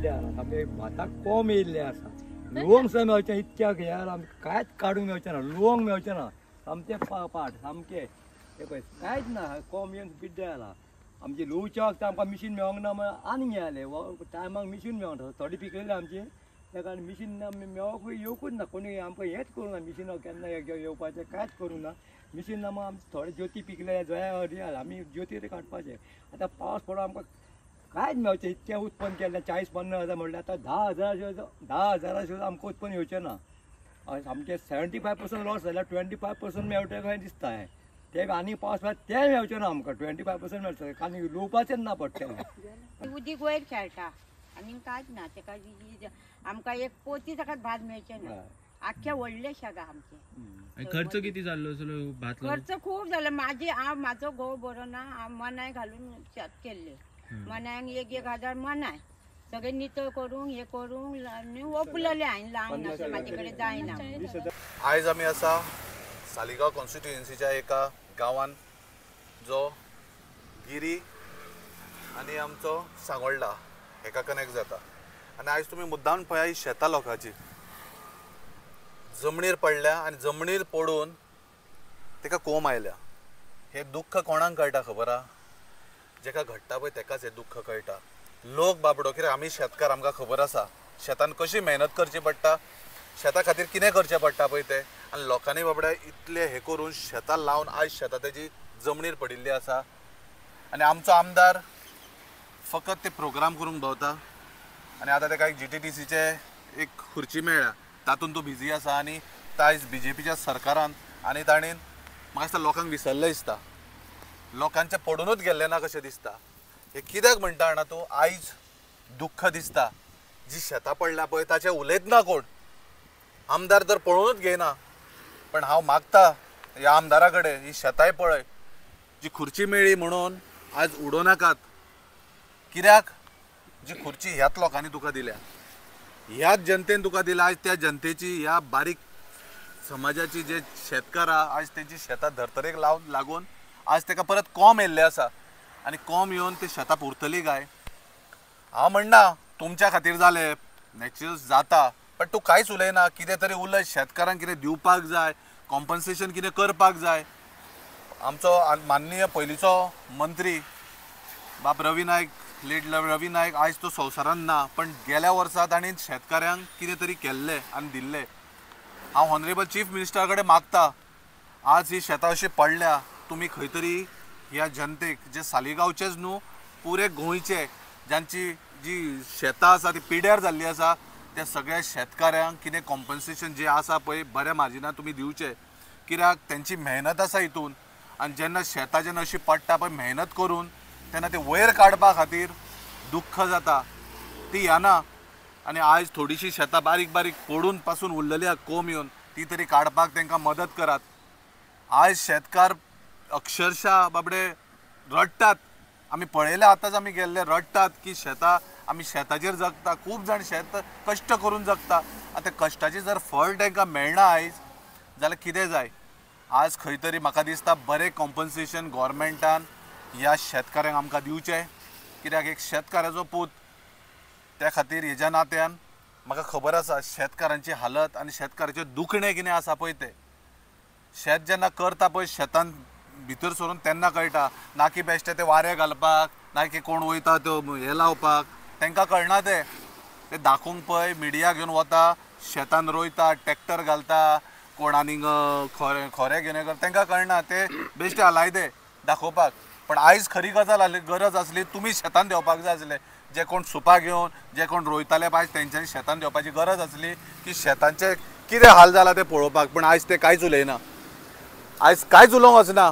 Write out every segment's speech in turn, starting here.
येयल्ले आसा सामके भाताक कोंब येयल्ले आसा लवंग सुद्दां मेळचें इतक्याक यार आमकां कांयच काडूंक मेळचें ना लवंग मेळचें ना सामकें पाट सामकें हे पळय कांयच ना कोंब येवन पिड्ड्यार जाला आमची लुवच्या वखदां आमकां मिशीन मेळोंक ना म्हळ्यार आनीक मेळालें टायमाक मिशीन मेळोंक ना थोडी पिकयले आमची त्या कारण मिशीन मेळोंकूय येवकूच ना कोणी आमकां हेंच करूं ना मिशीन केन्ना येवपाचें कांयच करूं ना मिशीन ना मग आम थोडे ज्योती पिकले जया आमी ज्योती ते काडपाचे आतां पावस पडून आमकां कांयच मेळचें इतकें उत्पन्न केलें 40-50 हजार म्हणल्यार आतां 10,000 सुद्दां आमकां उत्पन्न येवचें ना सामकें 75% लॉस जाल्यार 25% मेळटलें कशें दिसता हें ते आनी पावस पडल्यार तें मेळचें ना आमकां 25% मेळटलें आनी लुवपाचेंच ना पडटलें उदीक वयर खेळटा आनी कांयच ना तेका आमकां एक पोती ताका भात मेळचें ना आख्खे व्हडले शेगा आमचे खर्च किती जाल्लो भात खर्च खूब जालो म्हाजो घोव बरो ना हांव मनाय घालून शेत केल्ले मनायक 1,000 मनाय सगळे नितळ करूंक हे करूंक आनी ओपलले हांवें लावंक ना म्हाजे कडेन जायना आयज आमी आसा सालिगांव कॉन्स्टिट्युएन्सीच्या एका गांवान जो गिरी आनी आमचो सांगोळडा हेका कनेक्ट जाता आनी आयज तुमी मुद्दाम पळया ही शेतां लोकांची जमनीर पडल्या आनी जमनीर पडून तेका कोंब आयल्या हे दुख्ख कोणाक कळटा खबर आहा जेका घडटा पळय तेकाच हे दुख्ख कळटा लोक बाबडो कित्याक आमी शेतकार आमकां खबर आसा शेतान कशी मेहनत करची पडटा शेता खातीर कितें करचें पडटा पळय तें आनी लोकांनी बाबड्या इतले हे करून शेतां लावन आयज शेतां तेजी जमनीर पडिल्ली आसा आनी आमचो आमदार फकत ते प्रोग्राम करूंक भोंवता आनी आतां तेका एक GTTCचे एक खुर्ची मेळ्ळ्या तातूंत तो बिजी आसा आनी आयज BJPच्या सरकारान आनी ताणीन म्हाका दिसता लोकांक विसरलें दिसता लोकांचे पडूनच गेल्ले ना कशें दिसता हे कित्याक म्हणटा जाणा तूं आयज दुख्ख दिसता जी शेतां पडल्या पळय ताचें उलयत ना कोण आमदार तर पळोवनूच घेयना पण हांव मागता ह्या आमदारा कडेन ही शेतांय पळय जी खुर्ची मेळ्ळी म्हणून आयज उडोव नाकात कित्याक जी खुर्ची ह्याच लोकांनी तुका दिल्या ह्याच जनतेन तुका दिल्या आयज त्या जनतेची ह्या बारीक समाजाची जे शेतकार आहा आयज तेंची शेतां धर्तरेक लागून आज तेका परत कोंब येयल्ले आसा आनी कोंब येवन ते शेतां पुरतली काय हांव म्हणना तुमच्या खातीर जालें नॅचरल जाता पण तूं कांयच उलयना कितें तरी उलय शेतकारांक कितें दिवपाक जाय कॉम्पन्सेशन कितें करपाक जाय आमचो माननीय पयलींचो मंत्री बाब रवी नायक लेट रवी नायक आयज तो संवसारान ना पण गेल्या वर्सा ताणें शेतकाऱ्यांक कितें तरी केल्लें आनी दिल्लें हांव हॉनरेबल चीफ मिनिस्टरा कडेन मागता आज ही शेतां अशी पडल्या तुमी खंय तरी ह्या जनतेक जे सालिगांवचेच न्हू पुरे गोंयचे ज्यांची जी शेतां आसा ती पिड्यार जाल्ली आसा त्या सगळ्या शेतकाऱ्यांक कितें कॉम्पन्सेशन जें आसा पळय बऱ्या मार्जिनान तुमी दिवचें कित्याक तेंची मेहनत आसा हितून आनी जेन्ना शेतां जेन्ना अशी पडटा पळय मेहनत करून तेन्ना ते वयर काडपा खातीर दुख्ख जाता ती येना आनी आयज थोडीशी शेतां बारीक बारीक पडून पासून उरलेली आहा कोंब येवन ती तरी काडपाक तांकां मदत करात आयज शेतकार अक्षरशः बाबडे रडटात आमी पळयले आतांच आमी गेल्ले रडटात की शेतां आमी शेताचेर जगता खूब जाण शेत कश्ट करून जगता आतां कश्टाचें जर फळ तांकां मेळना आयज जाल्यार कितें जाय आज खंय तरी म्हाका दिसता बरें कॉम्पन्सेशन गोवोरमेंटान ह्या शेतकाऱ्यांक आमकां दिवचें कित्याक एक शेतकाराचो पूत त्या खातीर हेज्या नात्यान म्हाका खबर आसा शेतकारांची हालत आनी शेतकाराचें दुखणें कितें आसा पळय तें शेत जेन्ना करता पळय शेतान भितर सरून तेन्ना कळटा ना की बेश्टे ते वारें घालपाक ना की कोण वयता त्यो हे लावपाक तांकां कळना ते दाखोवंक पळय मिडिया घेवन वता शेतान रोयता ट्रॅक्टर घालता कोण आनीक खोरें घेवन करता तांकां कळना ते बेश्टे आलायदे दाखोवपाक पण आयज खरी गजाल गरज आसली तुमी शेतान देवपाक जाय आसलें जे कोण सुपां घेवन जे कोण रोयताले आयज तेंच्यांनी शेतान देवपाची गरज आसली की शेतांचे कितें हाल जाला ते पळोवपाक पण आयज ते कांयच उलयना आयज कांयच उलोवंक वचना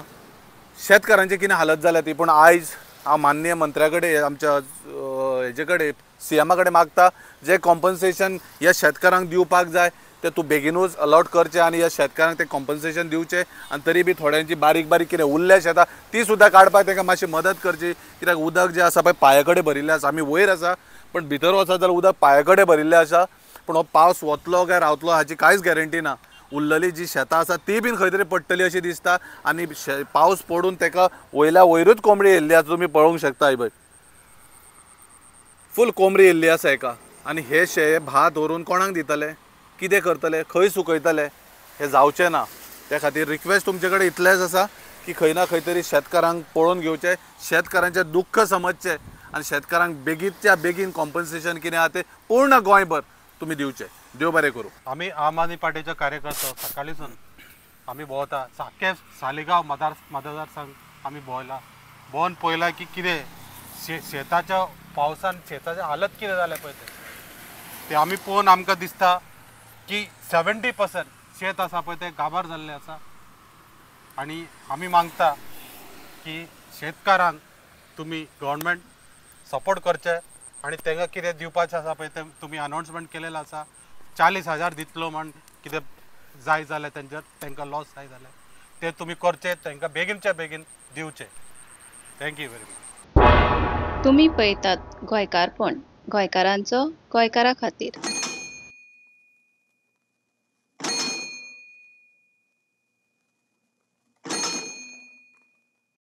शेतकारांची कितें हालत जाल्या ती पूण आयज हांव माननीय मंत्र्या कडेन आमच्या हेजे कडेन CMा कडेन मागता जे कॉम्पन्सेशन ह्या शेतकारांक दिवपाक जाय ते तूं बेगीनूच अलॉट करचें आनी ह्या शेतकारांक ते कॉम्पन्सेशन दिवचें आनी तरी बी थोड्यांची बारीक बारीक कितें उरल्या शेतां ती सुद्दां काडपाक तांकां मातशी मदत करची कित्याक उदक जें आसा पळय पांया कडेन भरिल्लें आसा आमी वयर आसा पण भितर वचत जाल्यार उदक पांया कडेन भरिल्लें आसा पूण हो पावस वतलो काय रावतलो हाची कांयच गॅरंटी ना उरलेली जी शेतां आसा ती बीन खंय तरी पडटली अशी दिसता आनी पावस पडून ताका वयल्या वयरूच कोंबडी येयल्ली आसा तुमी पळोवंक शकता पळय फूल कोंबरी येल्ली आसा एका आनी हे भात व्हरून कोणाक दितले, कितें करतले, खंय सुकयतले, हे जावचें ना. त्या खातीर रिक्वेस्ट तुमचे कडेन इतलेंच आसा की खंय ना खंय तरी शेतकारांक पळोवन घेवचें, शेतकारांचें दुख्ख समजचें आनी शेतकारांक बेगीनच्या बेगीन कॉम्पन्सेशन कितें आहा तें पूर्ण गोंयभर तुमी दिवचें. देव बरें करूं. आम्ही आम आदमी पार्टीचे कार्यकर्ते सकाळीसून आम्ही भोंवता सारखे सालिगांव मतदारसंघ आम्ही भोंवन पळयला की कितें शेताच्या पावसान शेताचे हालत कितें जालें पळय ते आमी पळोवन आमकां दिसता की 70% शेत आसा पळय तें गाबार जाल्लें आसा. आनी आमी मागता की शेतकारांक तुमी गव्हर्नमेंट सपोर्ट करचे आनी तांकां कितें दिवपाचें आसा पळय तें तुमी अनाउन्समेंट केलेलो आसा. 40,000 दितलो म्हण कितें जाय जाल्यार तांकां लॉस जाय जाल्यार ते तुमी करचे, तांकां बेगीनच्या बेगीन दिवचे. Thank you very much. तुम्ही पळयतात गोंयकारपण, गोंयकारांचो गोंयकारा खातीर.